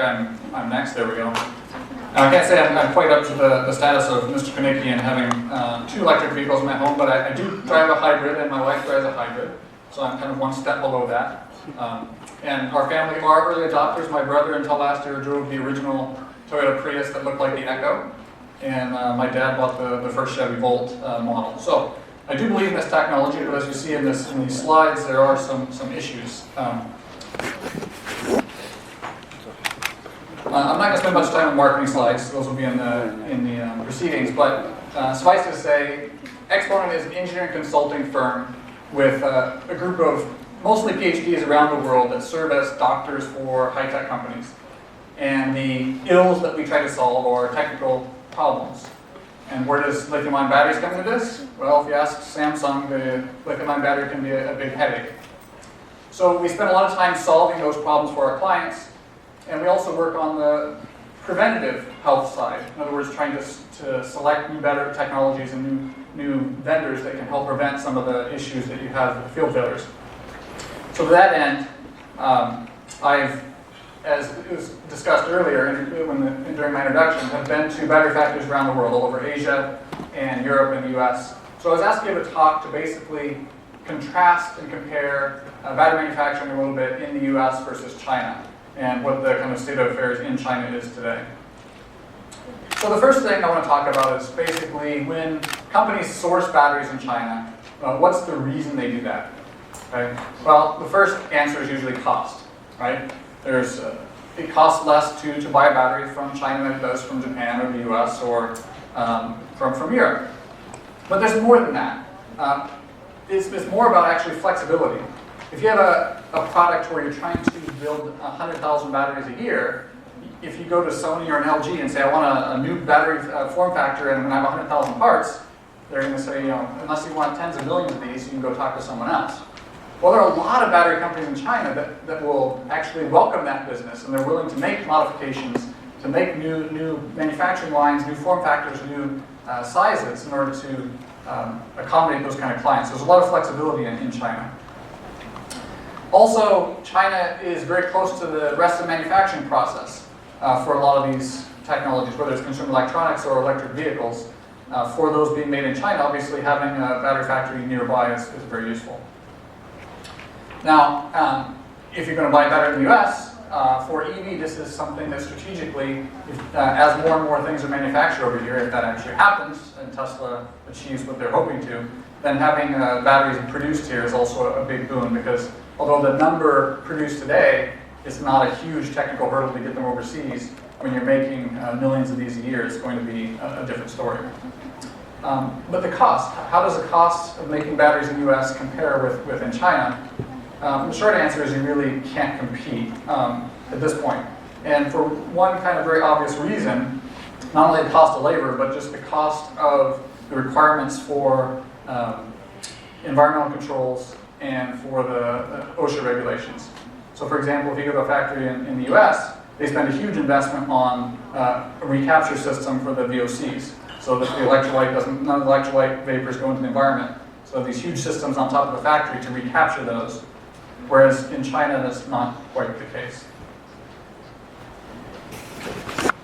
I'm next. There we go. I can't say I'm quite up to the status of Mr. Konicki and having 2 electric vehicles in my home, but I do drive a hybrid, and my wife drives a hybrid, so I'm kind of one step below that. And our family are early adopters. My brother, until last year, drove the original Toyota Prius that looked like the Echo, and my dad bought the first Chevy Volt model. So I do believe in this technology, but as you see in these slides, there are some issues. I'm not going to spend much time on marketing slides. Those will be in the proceedings. But suffice to say, Exponent is an engineering consulting firm with a group of mostly PhDs around the world that serve as doctors for high-tech companies. And the ills that we try to solve are technical problems. And where does lithium-ion batteries come into this? Well, if you ask Samsung, the lithium-ion battery can be a big headache. So we spend a lot of time solving those problems for our clients. And we also work on the preventative health side. In other words, trying to select new, better technologies and new vendors that can help prevent some of the issues that you have with field failures. So to that end, as it was discussed earlier during my introduction, have been to battery factories around the world, all over Asia and Europe and the US. So I was asked to give a talk to basically contrast and compare battery manufacturing a little bit in the US versus China, and what the kind of state of affairs in China is today. So the first thing I want to talk about is basically when companies source batteries in China, what's the reason they do that? Okay? Well, the first answer is usually cost, right? It costs less to buy a battery from China than it does from Japan or the US or from Europe. But there's more than that. It's more about actually flexibility. If you have a product where you're trying to build 100,000 batteries a year, if you go to Sony or an LG and say, I want a new battery form factor and I have 100,000 parts, they're going to say, unless you want tens of millions of these, you can go talk to someone else. Well, there are a lot of battery companies in China that will actually welcome that business, and they're willing to make modifications, to make new manufacturing lines, new form factors, new sizes in order to accommodate those kind of clients. There's a lot of flexibility in China. Also, China is very close to the rest of the manufacturing process for a lot of these technologies, whether it's consumer electronics or electric vehicles. For those being made in China, obviously having a battery factory nearby is very useful. Now, if you're going to buy a battery in the US, for EV, this is something that strategically, as more and more things are manufactured over here, if that actually happens, and Tesla achieves what they're hoping to, then having batteries produced here is also a big boon, because although the number produced today is not a huge technical hurdle to get them overseas, when you're making millions of these a year, it's going to be a different story. But the cost, how does the cost of making batteries in the US compare with in China? The short answer is you really can't compete at this point. And for one kind of very obvious reason, not only the cost of labor, but just the cost of the requirements for environmental controls and for the OSHA regulations. So for example, if you go to a factory in the US, they spend a huge investment on a recapture system for the VOCs, so that none of the electrolyte vapors go into the environment. So these huge systems on top of the factory to recapture those, whereas in China that's not quite the case.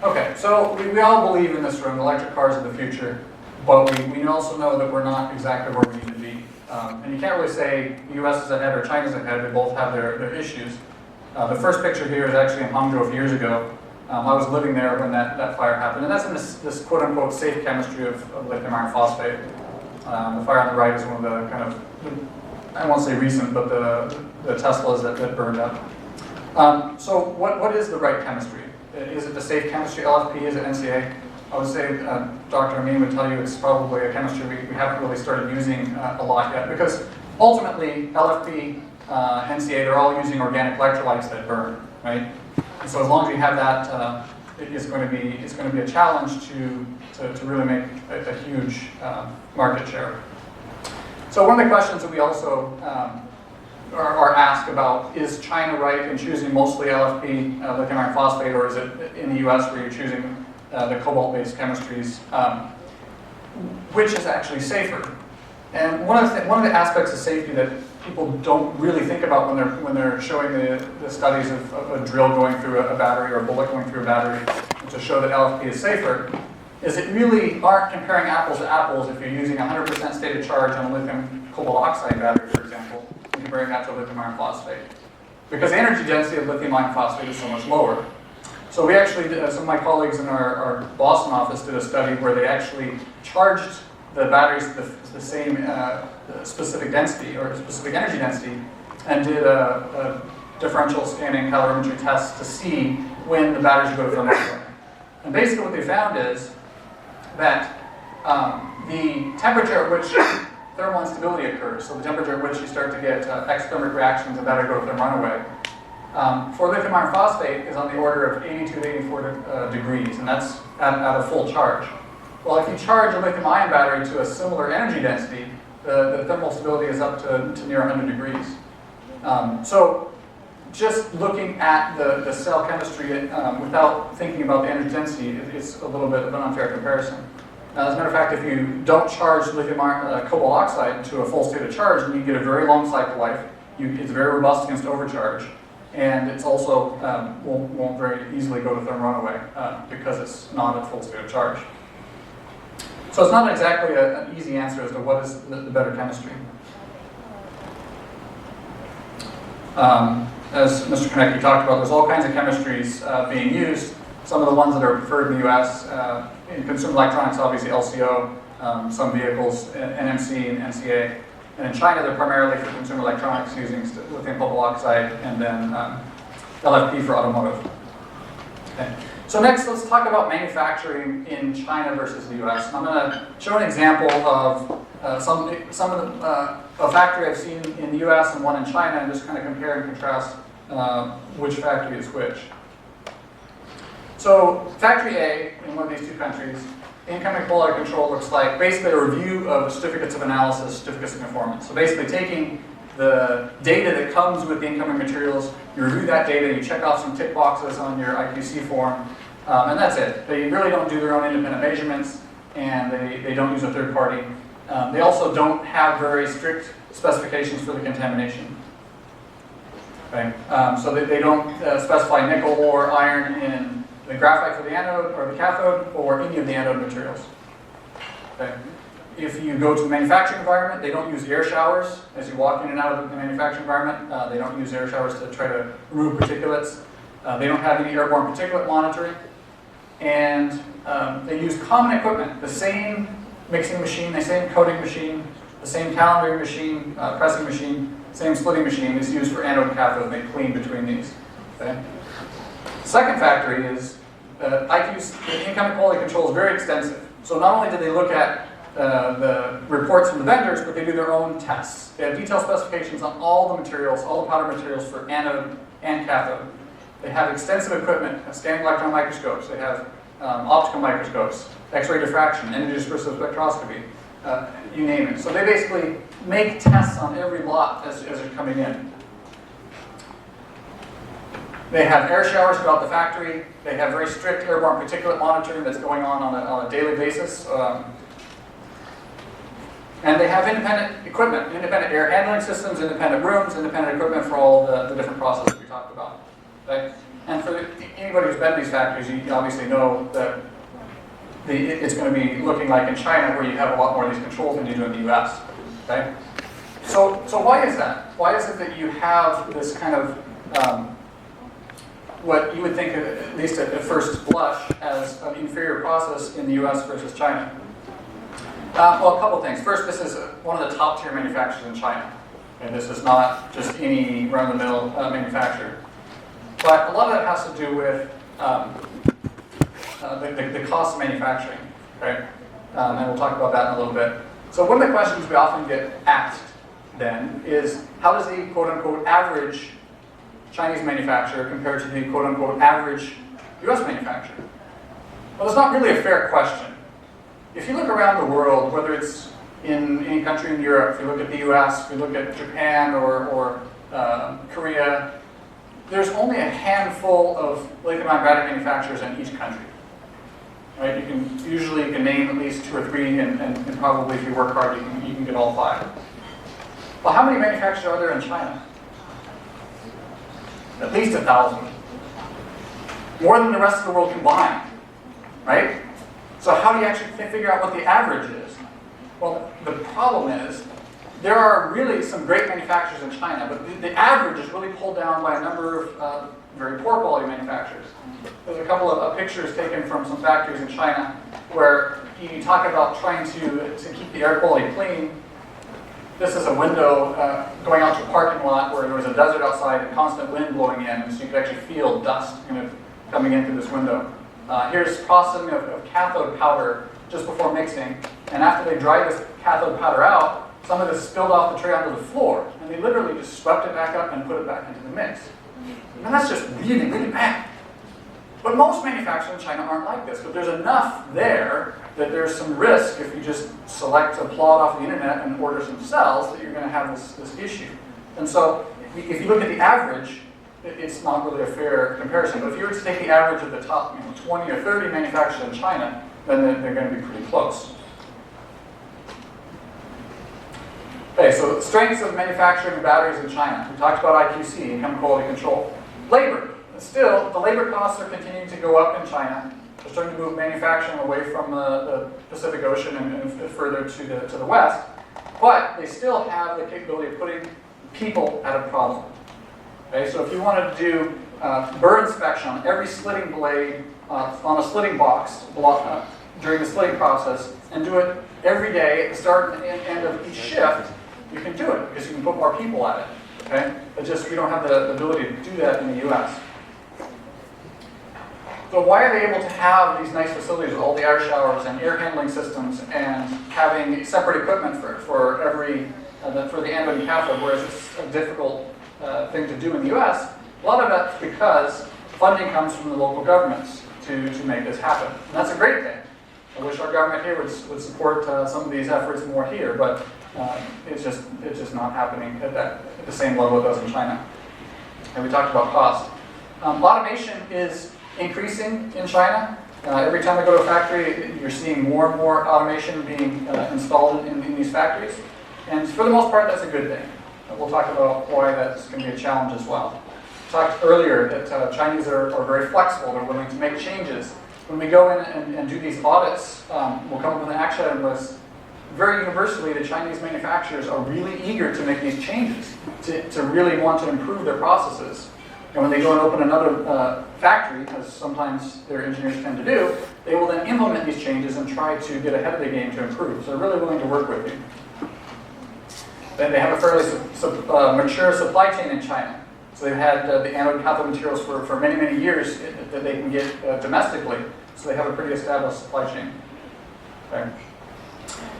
Okay, so we all believe in this room, electric cars are the future, but we also know that we're not exactly where we need to be. And you can't really say the US is ahead or China's ahead, they both have their issues. The first picture here is actually in Hangzhou a few years ago. I was living there when that fire happened, and that's in this quote-unquote safe chemistry of lithium iron phosphate. The fire on the right is one of the kind of, I won't say recent, but the Teslas that burned up. So what is the right chemistry? Is it the safe chemistry, LFP, is it NCA? I would say Dr. Amin would tell you it's probably a chemistry we haven't really started using a lot yet, because ultimately LFP, NCA, they're all using organic electrolytes that burn, right? And so as long as you have that, it's going to be a challenge to really make a huge market share. So one of the questions that we also are asked about, is China right in choosing mostly LFP, lithium iron phosphate, or is it in the US where you're choosing the cobalt-based chemistries, which is actually safer? And one of the aspects of safety that people don't really think about when they're showing the studies of a drill going through a battery or a bullet going through a battery to show that LFP is safer, is it really aren't comparing apples to apples if you're using 100% state of charge on a lithium cobalt oxide battery, for example, and comparing that to a lithium iron phosphate. Because the energy density of lithium iron phosphate is so much lower. So we actually did, some of my colleagues in our Boston office did a study where they actually charged the batteries the same specific density or specific energy density, and did a differential scanning calorimetry test to see when the batteries go to thermal runaway. And basically what they found is that the temperature at which thermal instability occurs, so the temperature at which you start to get exothermic reactions and that'll go to thermal runaway, for lithium iron phosphate is on the order of 82 to 84 degrees, and that's at a full charge. Well, if you charge a lithium ion battery to a similar energy density, the thermal stability is up to near 100 degrees. So just looking at the cell chemistry without thinking about the energy density is a little bit of an unfair comparison. As a matter of fact, if you don't charge lithium iron, cobalt oxide to a full state of charge, then you get a very long cycle life. It's very robust against overcharge, and it's also won't very easily go to thermal runaway because it's not at full state of charge. So it's not exactly an easy answer as to what is the better chemistry. As Mr. Konecki talked about, there's all kinds of chemistries being used. Some of the ones that are preferred in the US, in consumer electronics, obviously LCO, some vehicles, NMC and NCA. And in China, they're primarily for consumer electronics using lithium cobalt oxide and then LFP for automotive. Okay. So next, let's talk about manufacturing in China versus the US. And I'm going to show an example of a factory I've seen in the US and one in China, and just kind of compare and contrast which factory is which. So factory A in one of these two countries, incoming quality control looks like basically a review of certificates of analysis, certificates of conformance. So basically taking the data that comes with the incoming materials, you review that data, you check off some tick boxes on your IQC form, and that's it. They really don't do their own independent measurements, and they don't use a third party. They also don't have very strict specifications for the contamination. Okay? So they don't specify nickel or iron in the graphite for the anode or the cathode or any of the anode materials. Okay? If you go to the manufacturing environment, they don't use air showers as you walk in and out of the manufacturing environment. They don't use air showers to try to remove particulates. They don't have any airborne particulate monitoring. And they use common equipment, the same mixing machine, the same coating machine, the same calendaring machine, pressing machine, same splitting machine is used for anode and cathode. They clean between these. Okay? Second factory is the incoming quality control is very extensive. So not only do they look at the reports from the vendors, but they do their own tests. They have detailed specifications on all the materials, all the powder materials for anode and cathode. They have extensive equipment, scanning electron microscopes. They have optical microscopes, X-ray diffraction, energy dispersive spectroscopy, you name it. So they basically make tests on every lot as they're coming in. They have air showers throughout the factory. They have very strict airborne particulate monitoring that's going on a daily basis. And they have independent equipment, independent air handling systems, independent rooms, independent equipment for all the different processes we talked about. Okay? And for anybody who's been to these factories, you obviously know that it's going to be looking like in China, where you have a lot more of these controls than you do in the US. Okay? So why is that? Why is it that you have this kind of what you would think, at least at first blush, as an inferior process in the US versus China? Well, a couple things. First, this is one of the top tier manufacturers in China. And this is not just any run-of-the-mill manufacturer. But a lot of that has to do with the cost of manufacturing. Okay? And we'll talk about that in a little bit. So one of the questions we often get asked then is, how does the quote-unquote average Chinese manufacturer compare to the quote-unquote average US manufacturer? Well, it's not really a fair question. If you look around the world, whether it's in any country in Europe, if you look at the US, if you look at Japan or Korea, there's only a handful of lithium-ion battery manufacturers in each country. right? Usually you can name at least 2 or 3, and probably if you work hard, you can get all 5. Well, how many manufacturers are there in China? At least 1,000. More than the rest of the world combined, right? So how do you actually figure out what the average is? Well, the problem is, there are really some great manufacturers in China, but the average is really pulled down by a number of very poor quality manufacturers. There's a couple of pictures taken from some factories in China where you talk about trying to keep the air quality clean. This is a window going out to a parking lot where there was a desert outside and constant wind blowing in, and so you could actually feel dust coming in through this window. Here's processing of cathode powder just before mixing, and after they dried this cathode powder out, some of this spilled off the tray onto the floor, and they literally just swept it back up and put it back into the mix. And that's just really, really bad. But most manufacturers in China aren't like this, but there's enough there that there's some risk if you just select a plot off the internet and order some cells that you're going to have this issue. And so if you look at the average, it's not really a fair comparison. But if you were to take the average of the top 20 or 30 manufacturers in China, then they're going to be pretty close. Okay, so strengths of manufacturing batteries in China. We talked about IQC, income quality control. Labor. Still, the labor costs are continuing to go up in China. They're starting to move manufacturing away from the Pacific Ocean and further to the west. But they still have the capability of putting people at a problem. Okay, so if you wanted to do burr inspection on every slitting blade on a slitting box during the slitting process and do it every day at the start and end of each shift, you can do it because you can put more people at it. Okay? But just we don't have the ability to do that in the US. So why are they able to have these nice facilities with all the air showers and air handling systems and having separate equipment for every for the anode and cathode, whereas it's a difficult thing to do in the US? A lot of that's because funding comes from the local governments to make this happen. And that's a great thing. I wish our government here would support some of these efforts more here, but it's just not happening at the same level it does in China. And we talked about cost. Automation is increasing in China. Every time I go to a factory, you're seeing more and more automation being installed in these factories. And for the most part, that's a good thing. We'll talk about why that's going to be a challenge as well. We talked earlier that Chinese are very flexible. They're willing to make changes. When we go in and do these audits, we'll come up with an action item list. Very universally, the Chinese manufacturers are really eager to make these changes, to really want to improve their processes. And when they go and open another factory, as sometimes their engineers tend to do, they will then implement these changes and try to get ahead of the game to improve. So they're really willing to work with you. Then they have a fairly mature supply chain in China. So they've had the anode and cathode materials for many, many years that they can get domestically. So they have a pretty established supply chain. Okay.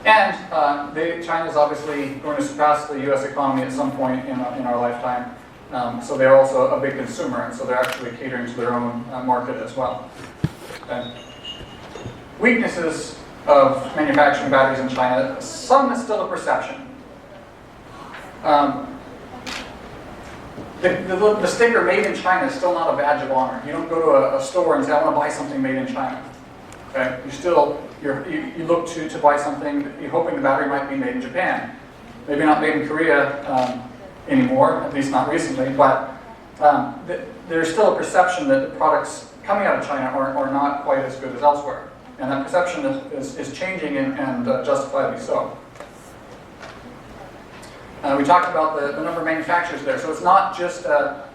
And China is obviously going to surpass the U.S. economy at some point in our lifetime. So they're also a big consumer, and so they're actually catering to their own market as well. Okay. Weaknesses of manufacturing batteries in China. Some is still a perception. The sticker "Made in China" is still not a badge of honor. You don't go to a store and say, "I want to buy something made in China." Okay? You look to buy something, you're hoping the battery might be made in Japan. Maybe not made in Korea anymore, at least not recently, but there's still a perception that the products coming out of China are not quite as good as elsewhere. And that perception is changing and justifiably so. We talked about the number of manufacturers there, so it's not just a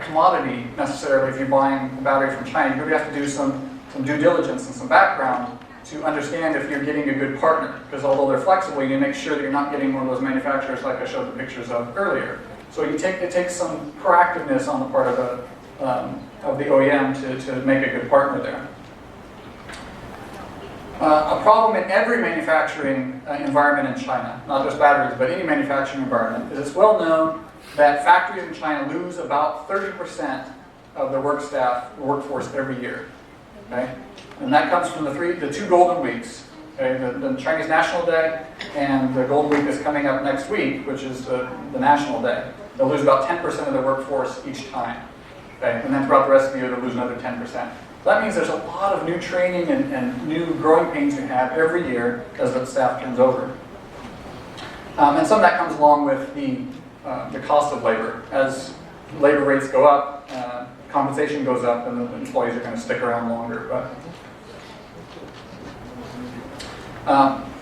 commodity necessarily if you're buying a battery from China. You really have to do some due diligence and some background to understand if you're getting a good partner, because although they're flexible, you make sure that you're not getting one of those manufacturers like I showed the pictures of earlier. So it takes some proactiveness on the part of the OEM to make a good partner there. A problem in every manufacturing environment in China, not just batteries, but any manufacturing environment, is it's well known that factories in China lose about 30% of their workforce every year. Okay? And that comes from the two golden weeks. Okay? The Chinese National Day and the Golden Week is coming up next week, which is the National Day. They'll lose about 10% of their workforce each time. Okay? And then throughout the rest of the year, they'll lose another 10%. So that means there's a lot of new training and new growing pains you have every year as the staff turns over. And some of that comes along with the cost of labor. As labor rates go up, compensation goes up, and the employees are going to stick around longer. But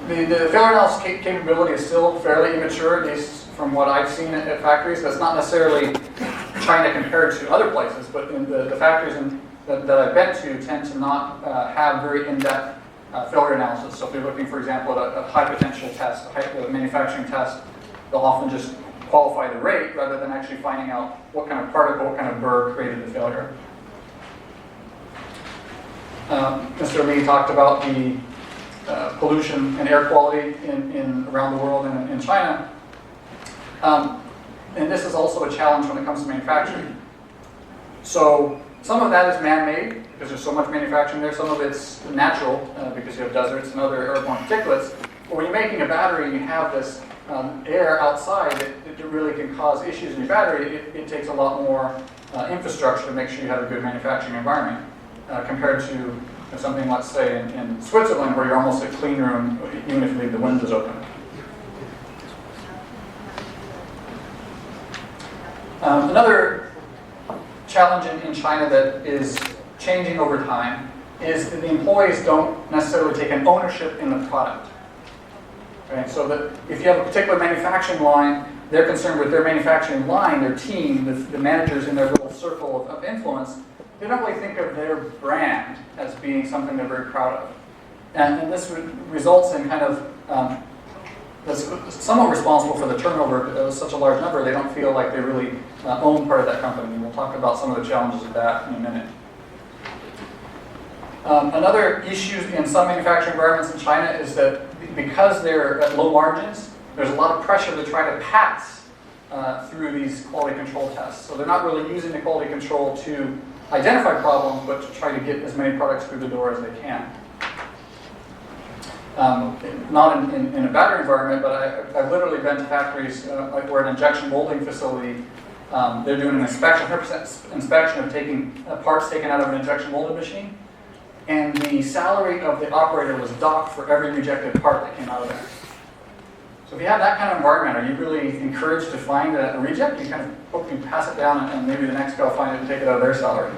the failure analysis capability is still fairly immature, at least from what I've seen at factories. That's not necessarily trying to compare it to other places, but in the factories that I've been to tend to not have very in-depth failure analysis. So if you're looking, for example, at a high potential test, a manufacturing test, they'll often just qualify the rate rather than actually finding out what kind of particle, what kind of burr created the failure. Mr. Lee talked about the pollution and air quality around the world and in China. And this is also a challenge when it comes to manufacturing. So some of that is man-made because there's so much manufacturing there. Some of it's natural because you have deserts and other airborne particulates. But when you're making a battery and you have this air outside that really can cause issues in your battery, it takes a lot more infrastructure to make sure you have a good manufacturing environment compared to something, let's say, in Switzerland, where you're almost a clean room even if you leave the windows open. Another challenge in China that is changing over time is that the employees don't necessarily take an ownership in the product. Okay? So that if you have a particular manufacturing line, they're concerned with their manufacturing line, their team, the managers in their little circle of influence. They don't really think of their brand as being something they're very proud of. And this results in kind of that's somewhat responsible for the turnover. It was such a large number, they don't feel like they really own part of that company. And we'll talk about some of the challenges of that in a minute. Another issue in some manufacturing environments in China is that because they're at low margins, there's a lot of pressure to try to pass through these quality control tests. So they're not really using the quality control to identify problems, but to try to get as many products through the door as they can. Not in a battery environment, but I've literally been to factories like where an injection molding facility, they're doing an inspection, 100% inspection of taking parts taken out of an injection molding machine, and the salary of the operator was docked for every rejected part that came out of there. So if you have that kind of environment, are you really encouraged to find a reject? You kind of hope you pass it down and maybe the next guy will find it and take it out of their salary.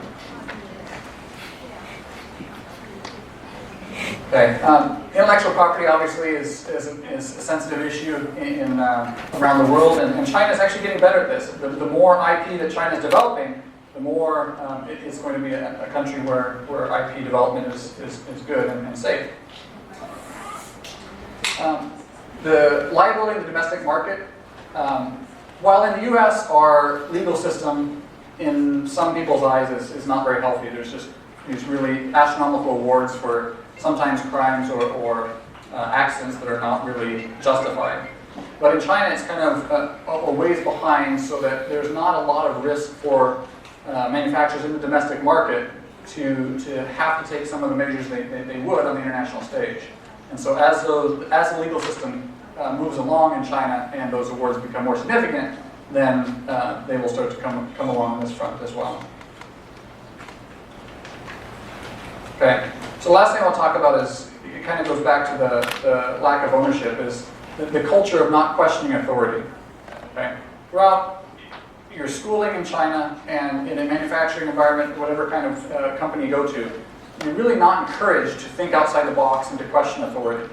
Okay. Intellectual property obviously is a sensitive issue around the world, and China is actually getting better at this. The more IP that China is developing, the more it's going to be a country where IP development is good and safe. The liability of the domestic market, while in the US our legal system in some people's eyes is not very healthy. There's just these really astronomical awards for sometimes crimes or accidents that are not really justified. But in China it's kind of a ways behind, so that there's not a lot of risk for manufacturers in the domestic market to have to take some of the measures they would on the international stage. And so as the legal system moves along in China and those awards become more significant, then they will start to come along on this front as well. Okay, so the last thing I'll talk about is, it kind of goes back to the lack of ownership, is the culture of not questioning authority. Okay, throughout your schooling in China and in a manufacturing environment, whatever kind of company you go to, you're really not encouraged to think outside the box and to question authority.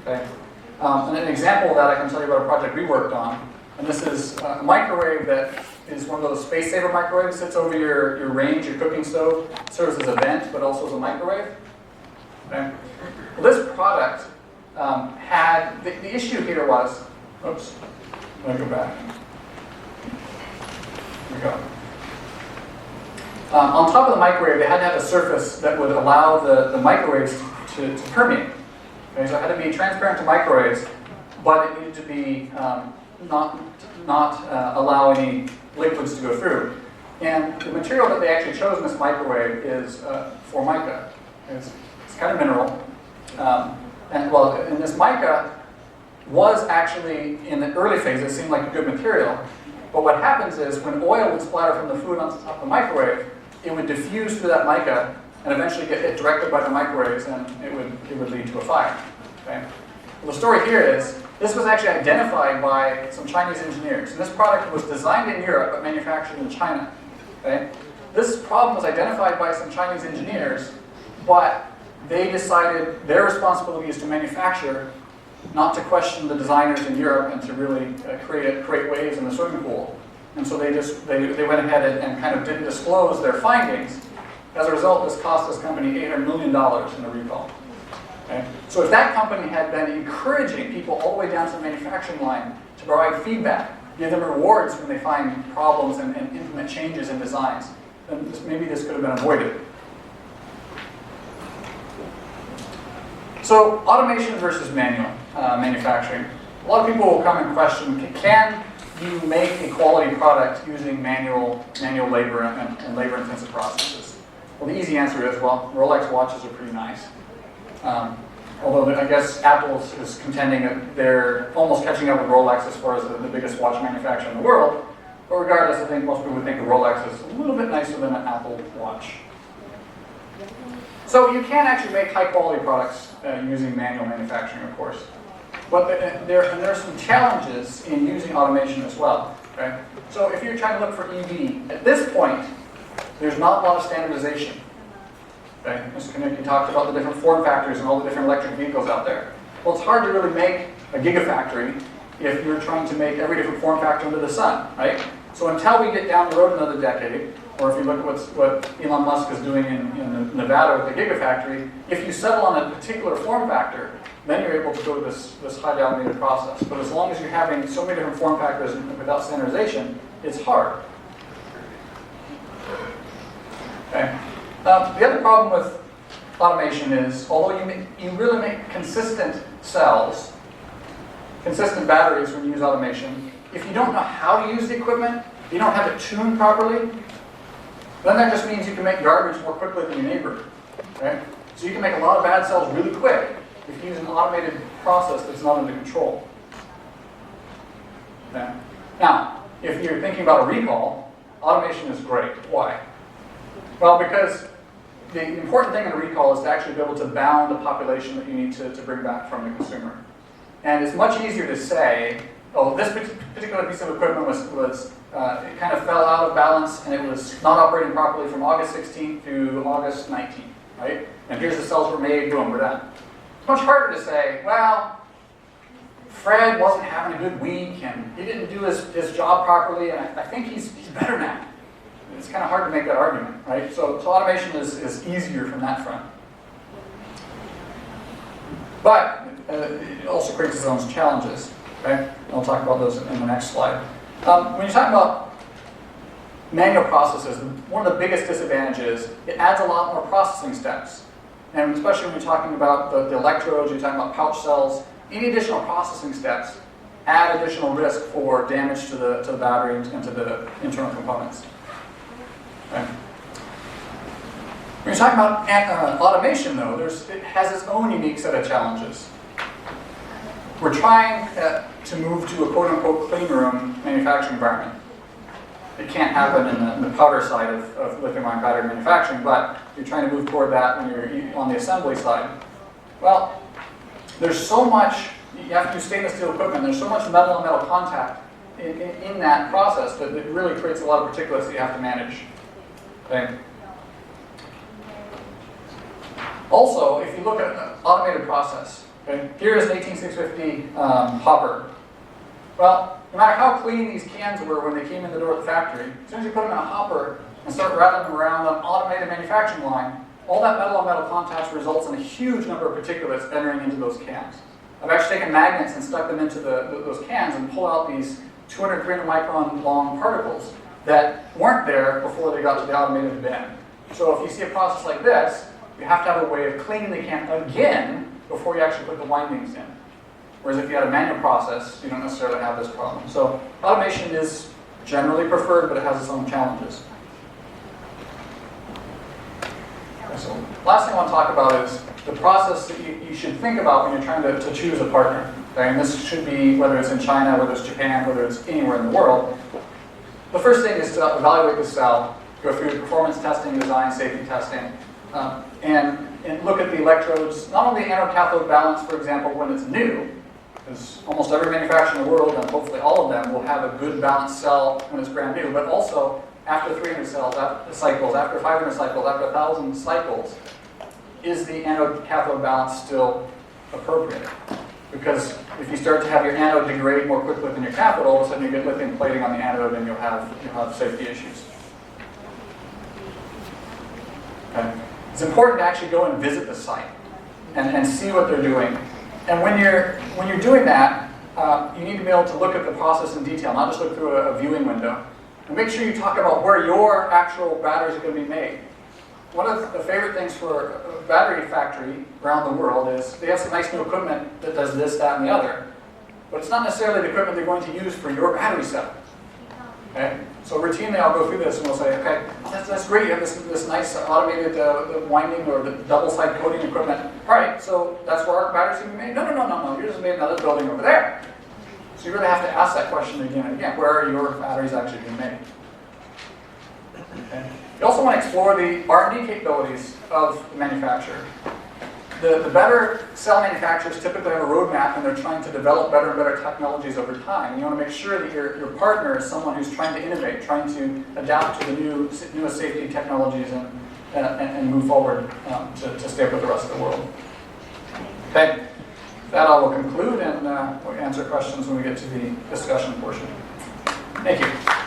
Okay? And an example of that, I can tell you about a project we worked on. And this is a microwave that is one of those space saver microwaves. Sits over your range, your cooking stove. Serves as a vent, but also as a microwave. Okay? Well, this product had, the issue here was, oops, let me go back. Here we go. On top of the microwave, they had to have a surface that would allow the microwaves to permeate. Okay, so it had to be transparent to microwaves, but it needed to be not allow any liquids to go through. And the material that they actually chose in this microwave is formica. It's kind of mineral. And this mica was actually, in the early phase, it seemed like a good material. But what happens is, when oil would splatter from the food on top of the microwave, it would diffuse through that mica and eventually get hit directly by the microwaves, and it would lead to a fire. Okay? Well, the story here is, this was actually identified by some Chinese engineers, and this product was designed in Europe but manufactured in China. Okay? This problem was identified by some Chinese engineers, but they decided their responsibility is to manufacture, not to question the designers in Europe and to really create waves in the swimming pool. And so they went ahead and kind of didn't disclose their findings. As a result, this cost this company $800 million in a recall. Okay? So if that company had been encouraging people all the way down to the manufacturing line to provide feedback, give them rewards when they find problems and implement changes in designs, then maybe this could have been avoided. So automation versus manual manufacturing. A lot of people will come and question, can you make a quality product using manual labor and labor-intensive processes? Well, the easy answer is, well, Rolex watches are pretty nice. Although I guess Apple is contending that they're almost catching up with Rolex as far as the biggest watch manufacturer in the world. But regardless, I think most people would think of Rolex as a little bit nicer than an Apple Watch. So you can actually make high-quality products using manual manufacturing, of course. But there are some challenges in using automation as well. Okay? So if you're trying to look for EV, at this point, there's not a lot of standardization. Okay? Mr. Kanicki talked about the different form factors and all the different electric vehicles out there. Well, it's hard to really make a gigafactory if you're trying to make every different form factor under the sun, right? So until we get down the road another decade, or if you look at what Elon Musk is doing in Nevada with the gigafactory, if you settle on a particular form factor, then you're able to go to this highly automated process. But as long as you're having so many different form factors without standardization, it's hard. Okay. The other problem with automation is, although you really make consistent cells, consistent batteries when you use automation, if you don't know how to use the equipment, you don't have it tuned properly, then that just means you can make garbage more quickly than your neighbor. Okay? So you can make a lot of bad cells really quick if you use an automated process that's not under control. Okay? Now, if you're thinking about a recall, automation is great. Why? Well, because the important thing in a recall is to actually be able to bound the population that you need to bring back from the consumer. And it's much easier to say, oh, this particular piece of equipment it kind of fell out of balance and it was not operating properly from August 16th to August 19th, right? And here's the cells were made, boom, we're done. It's much harder to say, well, Fred wasn't having a good week and he didn't do his job properly and I think he's better now. It's kind of hard to make that argument, right? So automation is easier from that front. But it also creates its own challenges, okay? And I'll talk about those in the next slide. When you're talking about manual processes, one of the biggest disadvantages, it adds a lot more processing steps. And especially when you're talking about the electrodes, you're talking about pouch cells, any additional processing steps add additional risk for damage to the battery and to the internal components. Okay. When you're talking about automation, though, it has its own unique set of challenges. We're trying to move to a quote-unquote clean room manufacturing environment. It can't happen in the powder side of lithium-ion battery manufacturing, but you're trying to move toward that when you're on the assembly side. Well, there's so much, you have to use stainless steel equipment, there's so much metal-on-metal contact in that process that it really creates a lot of particulates that you have to manage. Okay. Also, if you look at an automated process, okay, here is an 18650 hopper. Well, no matter how clean these cans were when they came in the door of the factory, as soon as you put them in a hopper and start rattling them around an automated manufacturing line, all that metal-on-metal contact results in a huge number of particulates entering into those cans. I've actually taken magnets and stuck them into those cans and pull out these 200, 300 micron long particles that weren't there before they got to the automated bin. So if you see a process like this, you have to have a way of cleaning the can again before you actually put the windings in. Whereas if you had a manual process, you don't necessarily have this problem. So automation is generally preferred, but it has its own challenges. Okay, so last thing I want to talk about is the process that you should think about when you're trying to choose a partner. Okay? And this should be, whether it's in China, whether it's Japan, whether it's anywhere in the world. The first thing is to evaluate the cell, go through performance testing, design, safety testing, And look at the electrodes, not only anode-cathode balance, for example, when it's new, because almost every manufacturer in the world, and hopefully all of them, will have a good balanced cell when it's brand new, but also after 300 cycles, after 500 cycles, after 1,000 cycles, is the anode-cathode balance still appropriate? Because if you start to have your anode degrade more quickly than your cathode, all of a sudden you get lithium plating on the anode and you'll have safety issues. Okay. It's important to actually go and visit the site and see what they're doing. And when you're doing that, you need to be able to look at the process in detail, not just look through a viewing window. And make sure you talk about where your actual batteries are going to be made. One of the favorite things for a battery factory around the world is they have some nice new equipment that does this, that, and the other. But it's not necessarily the equipment they're going to use for your battery cell. Okay? So routinely I'll go through this and we'll say, okay, that's great, you have this nice automated winding or the double-side coating equipment. All right, so that's where our batteries are going to be made? No, you're just made another building over there. So you really have to ask that question again and again. Where are your batteries actually being made? Okay. You also want to explore the R&D capabilities of the manufacturer. The better cell manufacturers typically have a roadmap and they're trying to develop better and better technologies over time. And you want to make sure that your partner is someone who's trying to innovate, trying to adapt to the newest safety technologies and move forward to stay up with the rest of the world. Okay, that I will conclude and we'll answer questions when we get to the discussion portion. Thank you.